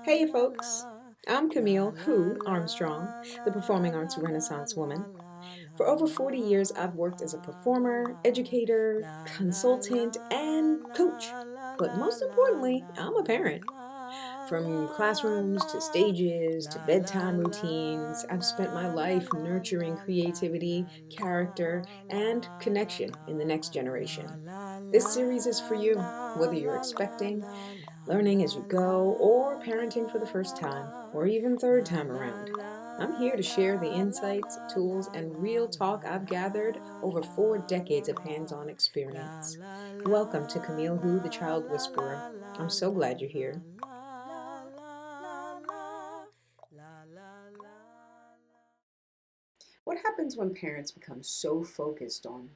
Hey, folks. I'm Camille Who Armstrong, the performing arts Renaissance woman. For over 40 years, I've worked as a performer, educator, consultant, and coach. But most importantly, I'm a parent. From classrooms to stages to bedtime routines, I've spent my life nurturing creativity, character, and connection in the next generation. This series is for you, whether you're expecting, learning as you go, or parenting for the first time, or even third time around. I'm here to share the insights, tools, and real talk I've gathered over 4 decades of hands on experience. Welcome to Camille Who, the Child Whisperer. I'm so glad you're here. What happens when parents become so focused on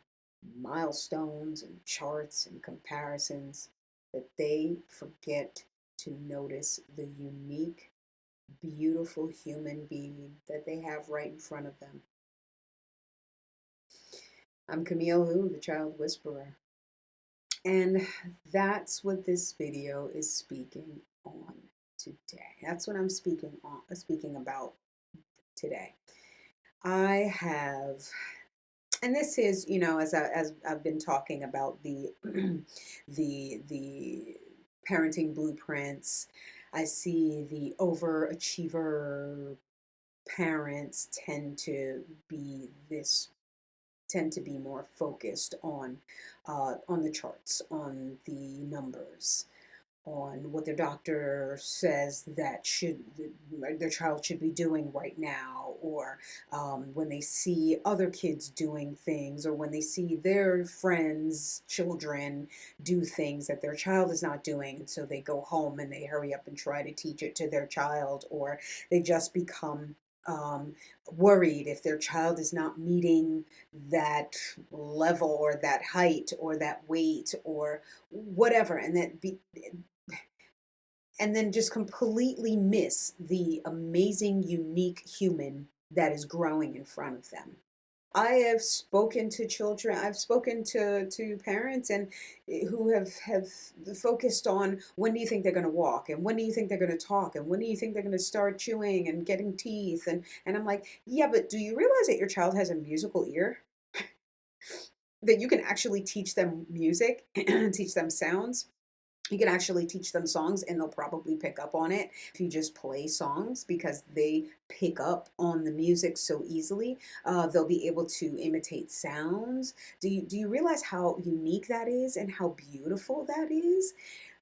milestones and charts and comparisons that they forget to notice the unique, beautiful human being that they have right in front of them? I'm Camille Who, the Child Whisperer. And that's what this video is speaking on today. That's what I'm speaking about today. I have, and this is, as I've been talking about the the parenting blueprints, I see the overachiever parents be this tend to be more focused on the charts, on the numbers, on what their doctor says that their child should be doing right now, or when they see other kids doing things, or when they see their friends' children do things that their child is not doing, and so they go home and they hurry up and try to teach it to their child, or they just become worried if their child is not meeting that level or that height or that weight or whatever, and then just completely miss the amazing, unique human that is growing in front of them. I have spoken to children, I've spoken to parents and who have focused on when do you think they're going to walk, and when do you think they're going to talk, and when do you think they're going to start chewing and getting teeth, and I'm like, yeah, but do you realize that your child has a musical ear? That you can actually teach them music, teach them sounds. You can actually teach them songs and they'll probably pick up on it if you just play songs, because they pick up on the music so easily. They'll be able to imitate sounds. Do you realize how unique that is and how beautiful that is?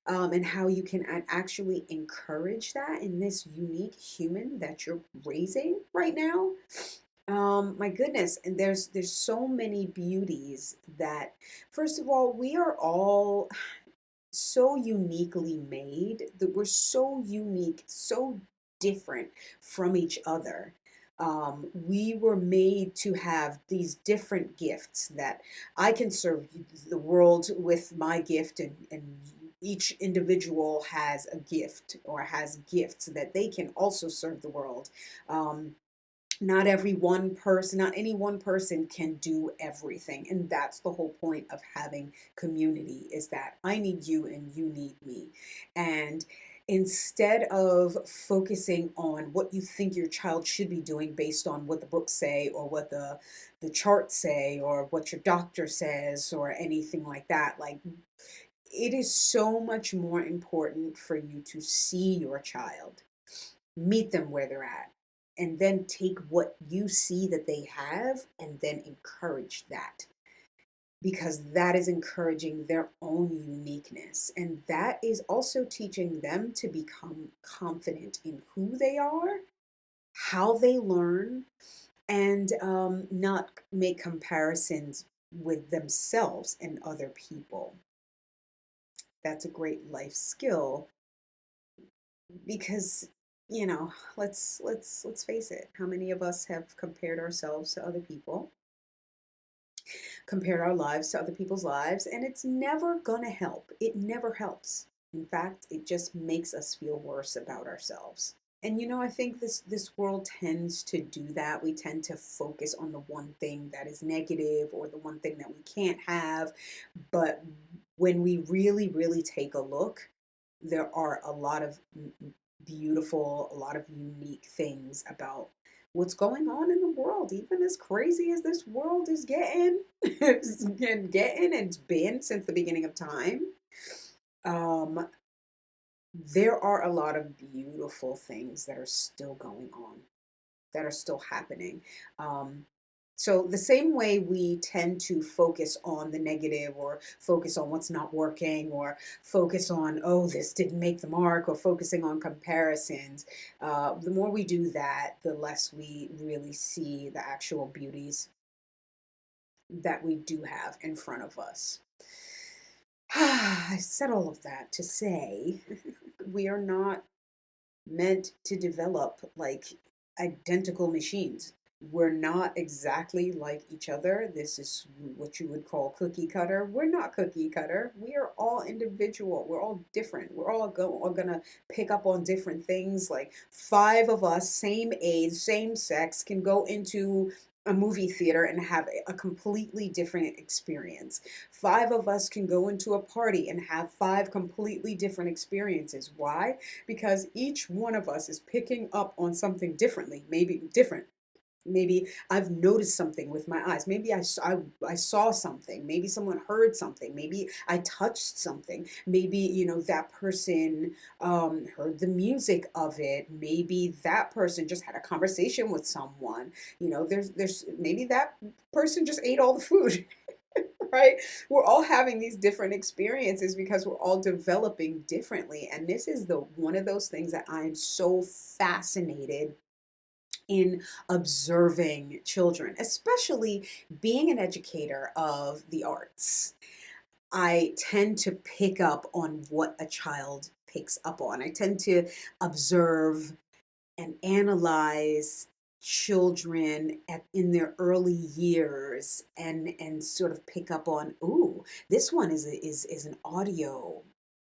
And how you can actually encourage that in this unique human that you're raising right now. My goodness, and there's so many beauties that, first of all, we are all so uniquely made, that we're so unique, so different from each other. We were made to have these different gifts that I can serve the world with my gift, and each individual has a gift or has gifts that they can also serve the world. Not any one person can do everything. And that's the whole point of having community, is that I need you and you need me. And instead of focusing on what you think your child should be doing based on what the books say, or what the charts say, or what your doctor says, or anything like that, like, it is so much more important for you to see your child, meet them where they're at, and then take what you see that they have and then encourage that, because that is encouraging their own uniqueness, and that is also teaching them to become confident in who they are, how they learn, and not make comparisons with themselves and other people. That's a great life skill, because, let's face it, how many of us have compared ourselves to other people, compared our lives to other people's lives, and it's never gonna help. It never helps. In fact, it just makes us feel worse about ourselves. And I think this world tends to do that. We tend to focus on the one thing that is negative, or the one thing that we can't have. But when we really, really take a look, there are a lot of beautiful, a lot of unique things about what's going on in the world, even as crazy as this world is getting, and getting, and it's been since the beginning of time. Um, there are a lot of beautiful things that are still going on, that are still happening. Um, so, the same way we tend to focus on the negative, or focus on what's not working, or focus on, oh, this didn't make the mark, or focusing on comparisons, the more we do that, the less we really see the actual beauties that we do have in front of us. I said all of that to say we are not meant to develop like identical machines. We're not exactly like each other. This is what you would call cookie cutter. We're not cookie cutter. We are all individual. We're all different. We're all gonna pick up on different things. Like five of us, same age, same sex, can go into a movie theater and have a completely different experience. Five of us can go into a party and have five completely different experiences. Why? Because each one of us is picking up on something differently, maybe different. Maybe I've noticed something with my eyes. Maybe I saw something. Maybe someone heard something. Maybe I touched something. Maybe, that person heard the music of it. Maybe that person just had a conversation with someone. There's maybe that person just ate all the food. Right? We're all having these different experiences because we're all developing differently. And this is the one of those things that I'm so fascinated in observing children, especially being an educator of the arts. I tend to pick up on what a child picks up on. I tend to observe and analyze children in their early years, and sort of pick up on, ooh, this one is an audio.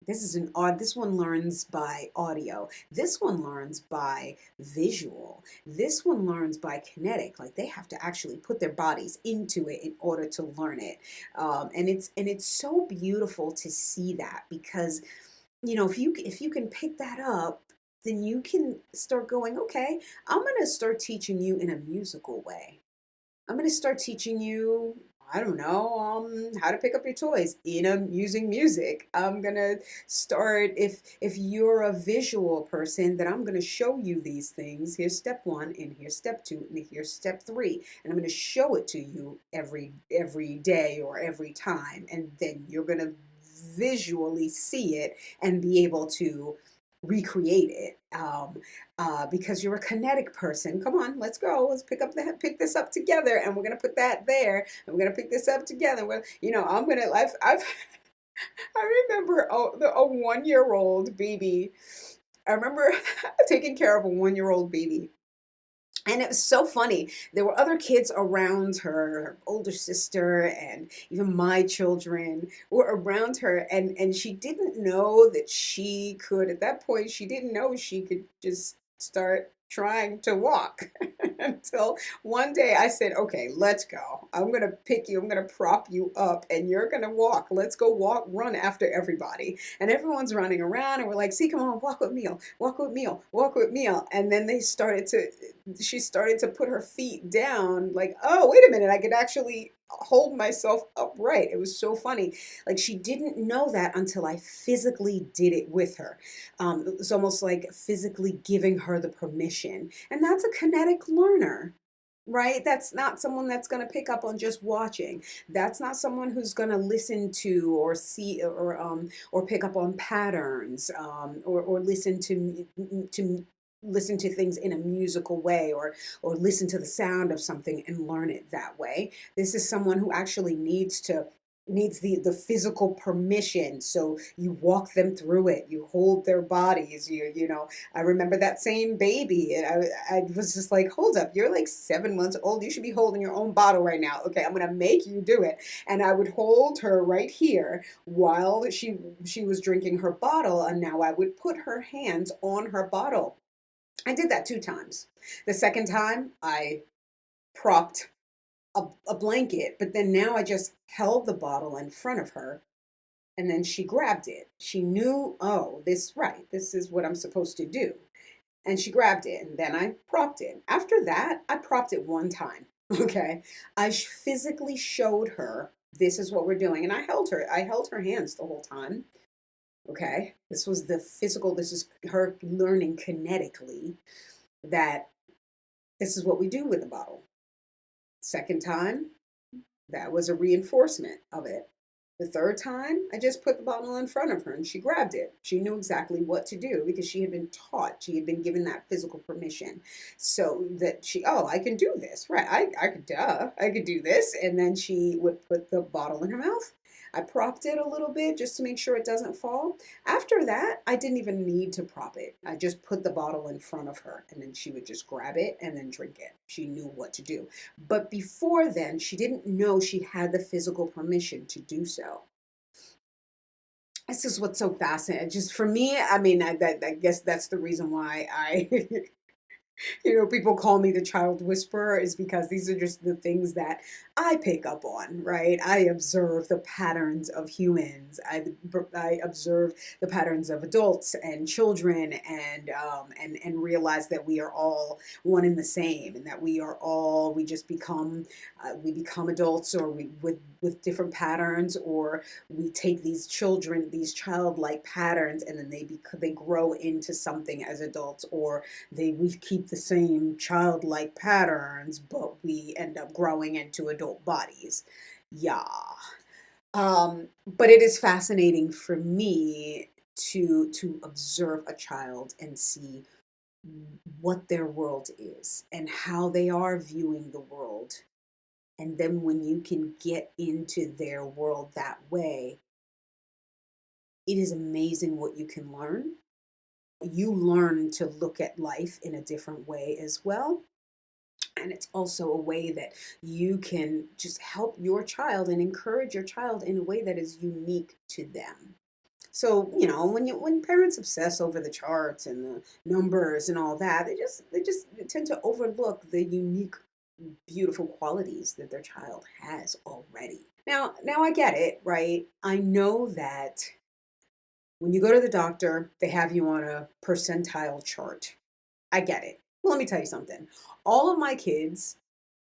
This one learns by audio. This one learns by visual. This one learns by kinetic. Like they have to actually put their bodies into it in order to learn it. And it's so beautiful to see that, because if you can pick that up, then you can start going, okay, I'm going to start teaching you in a musical way. I'm going to start teaching you, I don't know, how to pick up your toys using music. I'm going to start, if you're a visual person, then I'm going to show you these things. Here's step 1, and here's step 2, and here's step 3, and I'm going to show it to you every day or every time, and then you're going to visually see it and be able to recreate it, because you're a kinetic person. Come on, let's go. Let's pick this up together, and we're gonna put that there, and we're gonna pick this up together. I'm gonna. I've I remember a 1 year old baby. I remember taking care of a 1 year old baby. And it was so funny. There were other kids around her older sister, and even my children were around her. And she didn't know that she could, at that point, she didn't know she could just start trying to walk. Until one day I said, okay, let's go. I'm going to pick you, I'm going to prop you up, and you're going to walk. Let's go run after everybody. And everyone's running around, and we're like, see, come on, walk with Meal, walk with Meal, walk with Meal. And then she started to put her feet down, like, oh, wait a minute, I could actually hold myself upright. It was so funny. Like, she didn't know that until I physically did it with her. It was almost like physically giving her the permission. And that's a kinetic learner. Right? That's not someone that's going to pick up on just watching. That's not someone who's going to listen to or see or pick up on patterns, or listen to things in a musical way, or listen to the sound of something and learn it that way. This is someone who actually needs the physical permission. So you walk them through it, you hold their bodies. I remember that same baby, and I was just like, hold up, you're like 7 months old, you should be holding your own bottle right now. Okay, I'm gonna make you do it. And I would hold her right here while she was drinking her bottle, and now I would put her hands on her bottle. I did that 2 times. The second time I propped a blanket, but then now I just held the bottle in front of her, and then she grabbed it. She knew, oh, right, this is what I'm supposed to do. And she grabbed it, and then I propped it. After that, I propped it one time. Okay. I physically showed her this is what we're doing. And I held her hands the whole time. Okay. This was the physical, this is her learning kinetically that this is what we do with the bottle. Second time, that was a reinforcement of it. The third time, I just put the bottle in front of her and she grabbed it. She knew exactly what to do because she had been taught, she had been given that physical permission. So that oh, I can do this, right? I could do this. And then she would put the bottle in her mouth. I propped it a little bit just to make sure it doesn't fall. After that, I didn't even need to prop it. I just put the bottle in front of her and then she would just grab it and then drink it. She knew what to do. But before then, she didn't know she had the physical permission to do so. This is what's so fascinating. Just for me, I mean, I guess that's the reason why I people call me the child whisperer is because these are just the things that I pick up on, right? I observe the patterns of humans. I observe the patterns of adults and children, and realize that we are all one and the same, and that we just become we become adults, or we with different patterns, or we take these childlike patterns, and then they grow into something as adults, or we keep the same childlike patterns, but we end up growing into adult bodies. Yeah. But it is fascinating for me to observe a child and see what their world is and how they are viewing the world. And then when you can get into their world that way, it is amazing what you can learn. You learn to look at life in a different way as well. And it's also a way that you can just help your child and encourage your child in a way that is unique to them. So, when parents obsess over the charts and the numbers and all that, they just tend to overlook the unique, beautiful qualities that their child has already. Now I get it, right? I know that when you go to the doctor, they have you on a percentile chart. I get it. Well, let me tell you something. All of my kids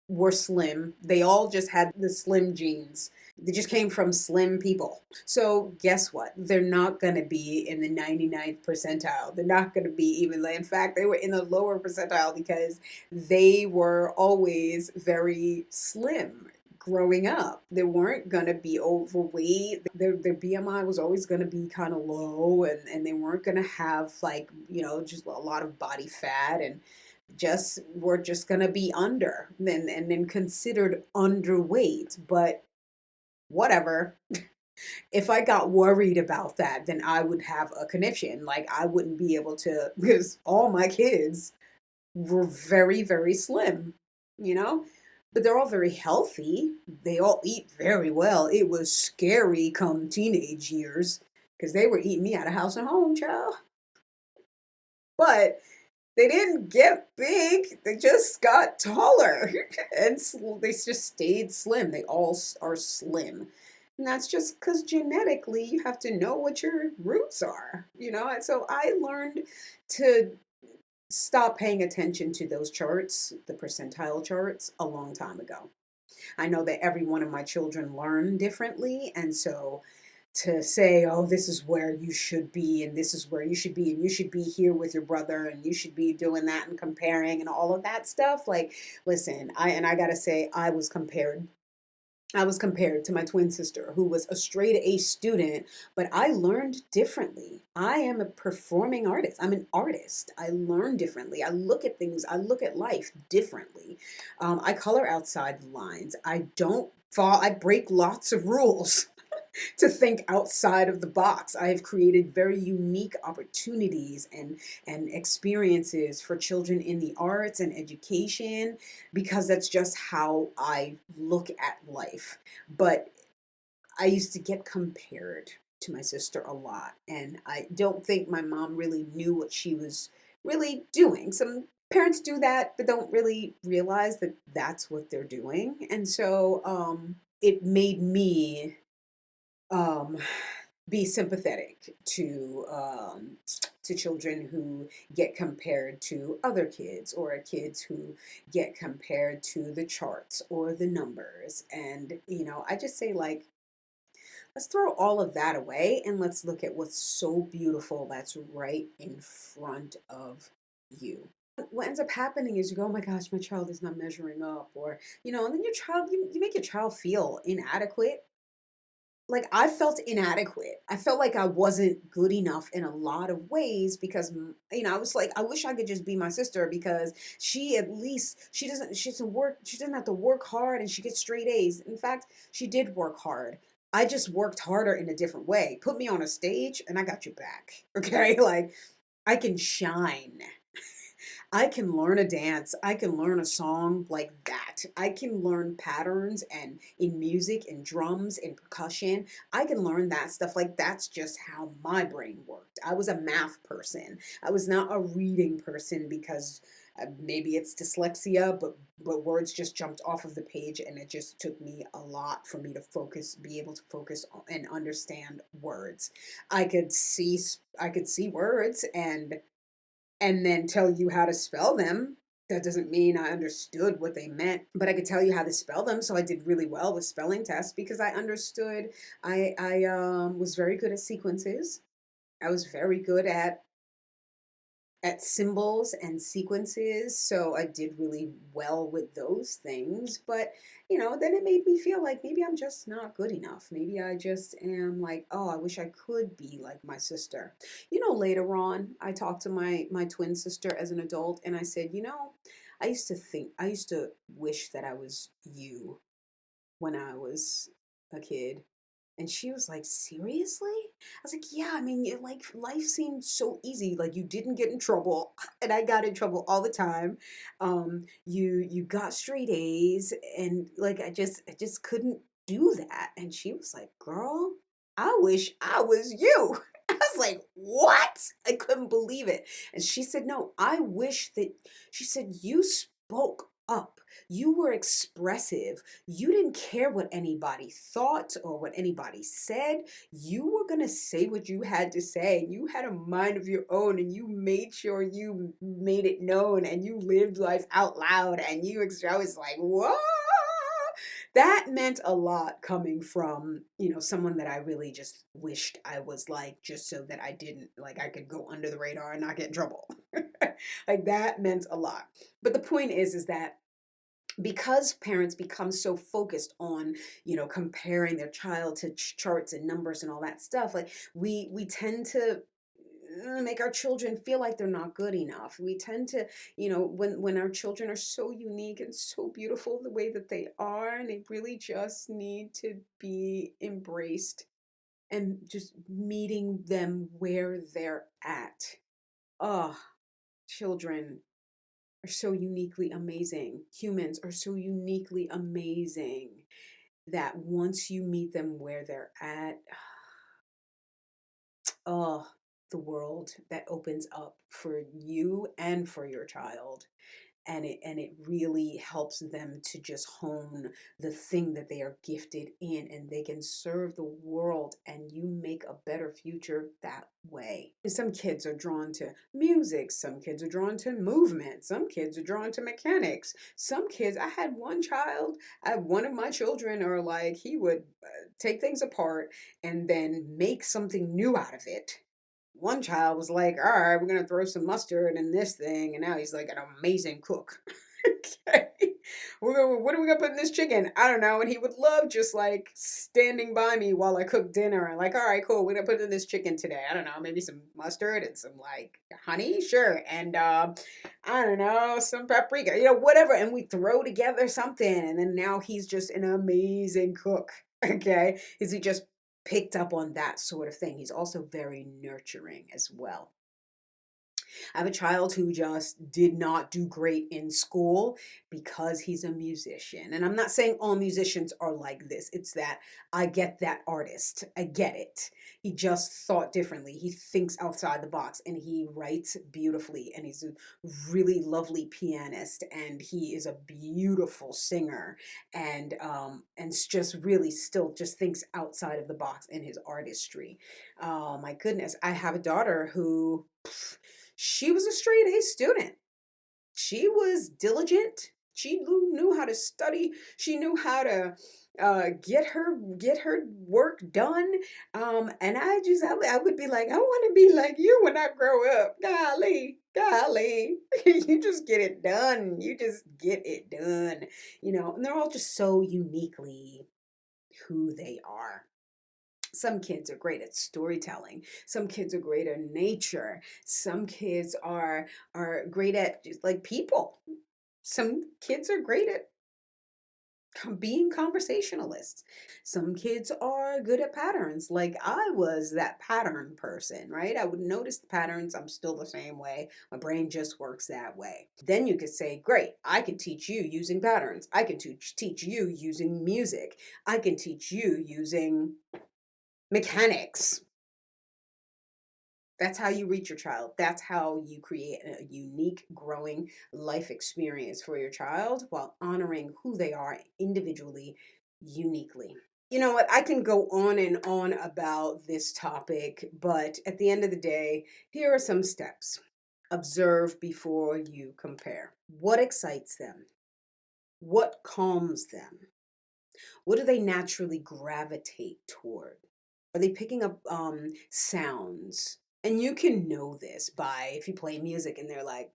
were slim. They all just had the slim genes. They just came from slim people. So guess what? They're not going to be in the 99th percentile. They're not going to be even, in fact, they were in the lower percentile because they were always very slim growing up. They weren't going to be overweight. Their BMI was always going to be kind of low, and they weren't going to have just a lot of body fat, and we're just going to be under and then considered underweight. But whatever. If I got worried about that, then I would have a conniption. Like, I wouldn't be able to, because all my kids were very, very slim, you know? But they're all very healthy. They all eat very well. It was scary come teenage years because they were eating me out of house and home, child. But they didn't get big. They just got taller and they just stayed slim. They all are slim. And that's just because genetically you have to know what your roots are, And so I learned to stop paying attention to those charts, the percentile charts, a long time ago. I know that every one of my children learn differently. And so to say, oh, this is where you should be, and this is where you should be, and you should be here with your brother, and you should be doing that and comparing and all of that stuff. Like, listen, I gotta say, I was compared to my twin sister, who was a straight A student, but I learned differently. I am a performing artist. I'm an artist. I learn differently. I look at things, I look at life differently. I color outside the lines. I break lots of rules to think outside of the box. I have created very unique opportunities and experiences for children in the arts and education because that's just how I look at life. But I used to get compared to my sister a lot, and I don't think my mom really knew what she was really doing. Some parents do that but don't really realize that that's what they're doing. And so it made me um, be sympathetic to children who get compared to other kids, or kids who get compared to the charts or the numbers. And I just say, like, let's throw all of that away and let's look at what's so beautiful that's right in front of you. What ends up happening is you go, oh my gosh, my child is not measuring up, or and then your child, you make your child feel inadequate. Like, I felt inadequate. I felt like I wasn't good enough in a lot of ways because I was like, I wish I could just be my sister, because she, at least, she doesn't have to work hard, and she gets straight A's. In fact, she did work hard. I just worked harder in a different way. Put me on a stage and I got your back. Okay? Like, I can shine. I can learn a dance. I can learn a song like that. I can learn patterns, and in music and drums and percussion. I can learn that stuff. Like, that's just how my brain worked. I was a math person. I was not a reading person, because maybe it's dyslexia, but words just jumped off of the page, and it just took me a lot for me to be able to focus and understand words. I could see words and then tell you how to spell them. That doesn't mean I understood what they meant, but I could tell you how to spell them. So I did really well with spelling tests because I understood. I was very good at sequences. I was very good at symbols and sequences, so I did really well with those things. But then it made me feel like maybe I'm just not good enough. Maybe I just am like, oh, I wish I could be like my sister. Later on, I talked to my twin sister as an adult, and I said, I used to wish that I was you when I was a kid. And she was like, seriously? I was like, yeah, I mean, like, life seemed so easy. Like, you didn't get in trouble, and I got in trouble all the time. You got straight A's, and like, I just couldn't do that. And she was like, girl, I wish I was you. I was like, what? I couldn't believe it. And she said, no, I wish that, she said, you spoke up. You were expressive. You didn't care what anybody thought or what anybody said. You were going to say what you had to say. You had a mind of your own, and you made sure you made it known, and you lived life out loud. And I was like, whoa. That meant a lot, coming from, someone that I really just wished I was like, just so that I didn't, like, I could go under the radar and not get in trouble. Like, that meant a lot. But the point is that because parents become so focused on comparing their child to charts and numbers and all that stuff, like, we tend to make our children feel like they're not good enough. We tend to, when our children are so unique and so beautiful the way that they are, and they really just need to be embraced, and just meeting them where they're at. Oh, children are so uniquely amazing. Humans are so uniquely amazing that once you meet them where they're at, oh, the world that opens up for you and for your child. And it really helps them to just hone the thing that they are gifted in, and they can serve the world, and you make a better future that way. Some kids are drawn to music, some kids are drawn to movement, some kids are drawn to mechanics. Some kids, one of my children, are like, he would take things apart and then make something new out of it. One child was like, all right, we're going to throw some mustard in this thing. And now he's like an amazing cook. Okay. What are we going to put in this chicken? I don't know. And he would love just like standing by me while I cook dinner. And like, all right, cool. We're going to put in this chicken today. I don't know. Maybe some mustard and some like honey. Sure. And I don't know, some paprika, whatever. And we throw together something. And then now he's just an amazing cook. Okay. Is he just picked up on that sort of thing? He's also very nurturing as well. I have a child who just did not do great in school because he's a musician. And I'm not saying all musicians are like this. It's that I get that artist. I get it. He just thought differently. He thinks outside the box and he writes beautifully. And he's a really lovely pianist and he is a beautiful singer and just really still just thinks outside of the box in his artistry. Oh my goodness. I have a daughter who she was a straight A student. She was diligent. She knew how to study. She knew how to get her work done. And I would be like, I want to be like you when I grow up. Golly, golly, you just get it done. You just get it done. And they're all just so uniquely who they are. Some kids are great at storytelling. Some kids are great at nature. Some kids are great at just like people. Some kids are great at being conversationalists. Some kids are good at patterns. Like I was that pattern person, right? I would notice the patterns. I'm still the same way. My brain just works that way. Then you could say, great, I can teach you using patterns. I can teach you using music. I can teach you using mechanics. That's how you reach your child. That's how you create a unique, growing life experience for your child while honoring who they are individually, uniquely. You know what? I can go on and on about this topic, but at the end of the day, here are some steps. Observe before you compare. What excites them? What calms them? What do they naturally gravitate toward? Are they picking up sounds? And you can know this by if you play music and they're like,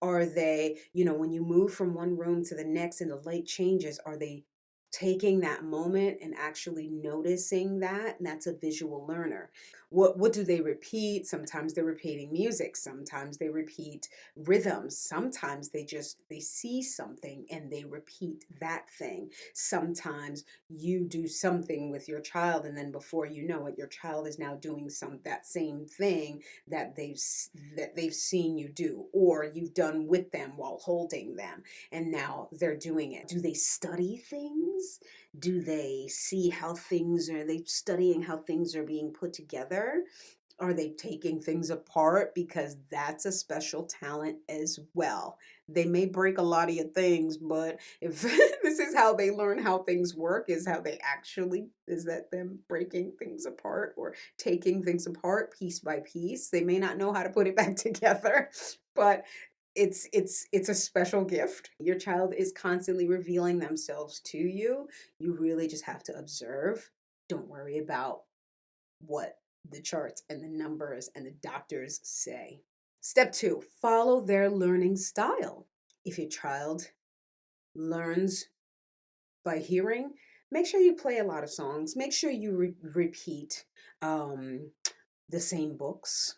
are they, when you move from one room to the next and the light changes, are they taking that moment and actually noticing that? And that's a visual learner. What do they repeat? Sometimes they're repeating music, sometimes they repeat rhythms, sometimes they see something and they repeat that thing. Sometimes you do something with your child and then before you know it, your child is now doing that same thing that they've seen you do or you've done with them while holding them, and now they're doing it. Do they study things? Do they see are they studying how things are being put together? Are they taking things apart? Because that's a special talent as well. They may break a lot of your things, but if this is how they learn how things work, is that them breaking things apart or taking things apart piece by piece. They may not know how to put it back together, but it's a special gift. Your child is constantly revealing themselves to you. You really just have to observe. Don't worry about what the charts and the numbers and the doctors say. Step 2, follow their learning style. If your child learns by hearing, make sure you play a lot of songs. Make sure you repeat the same books.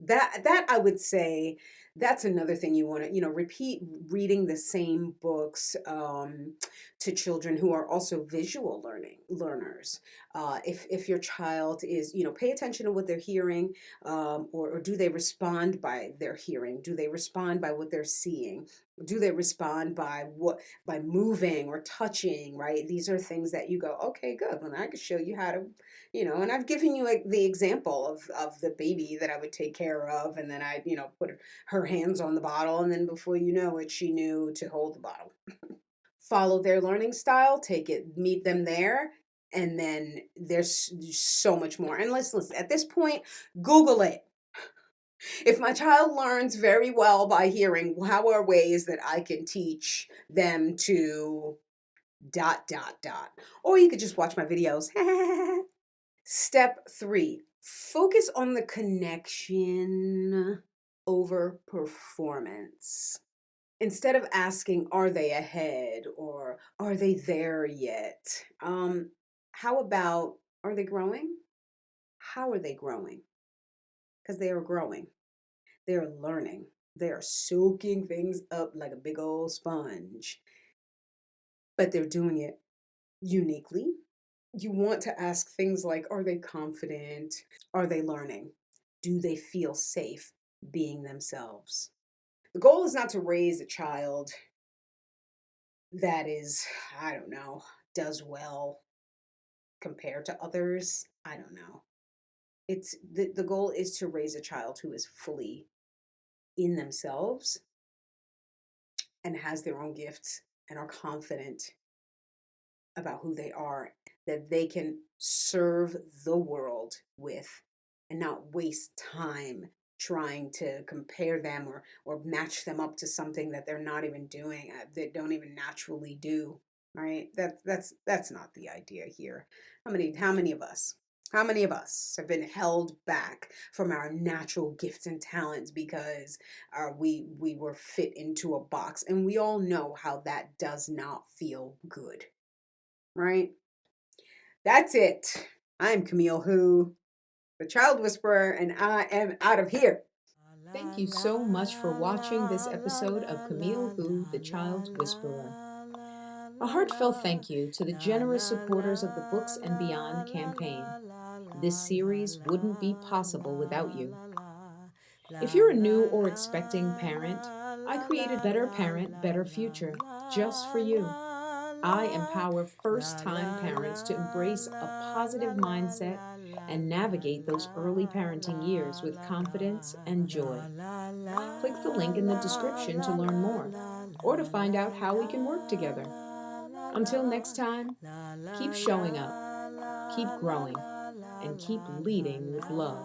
That I would say that's another thing you want to repeat reading the same books to children who are also visual learners. If your child is pay attention to what they're hearing, or do they respond by their hearing? Do they respond by what they're seeing? Do they respond by moving or touching? Right, these are things that you go, okay, good, well I can show you how to, and I've given you like the example of the baby that I would take care of, and then I put her hands on the bottle, and then before you know it, she knew to hold the bottle. Follow their learning style, meet them there, and then there's so much more. And listen, at this point, Google it. If my child learns very well by hearing, how are ways that I can teach them to dot dot dot? Or you could just watch my videos. Step 3, focus on the connection over performance. Instead of asking, are they ahead or are they there yet? How about, are they growing? How are they growing? Because they are growing. They are learning. They are soaking things up like a big old sponge. But they're doing it uniquely. You want to ask things like, are they confident? Are they learning? Do they feel safe being themselves? The goal is not to raise a child that is, I don't know, does well compared to others. I don't know. It's the goal is to raise a child who is fully in themselves and has their own gifts and are confident about who they are, that they can serve the world with and not waste time trying to compare them or match them up to something that they're not even doing, that don't even naturally do. Right? That's not the idea here. How many of us have been held back from our natural gifts and talents because we were fit into a box, and we all know how that does not feel good, right? That's it. I'm Camille Who, the Child Whisperer, and I am out of here. Thank you so much for watching this episode of Camille Who, the Child Whisperer. A heartfelt thank you to the generous supporters of the Books and Beyond campaign. This series wouldn't be possible without you. If you're a new or expecting parent, I created Better Parent, Better Future just for you. I empower first-time parents to embrace a positive mindset and navigate those early parenting years with confidence and joy. Click the link in the description to learn more or to find out how we can work together. Until next time, keep showing up, keep growing, and keep leading with love.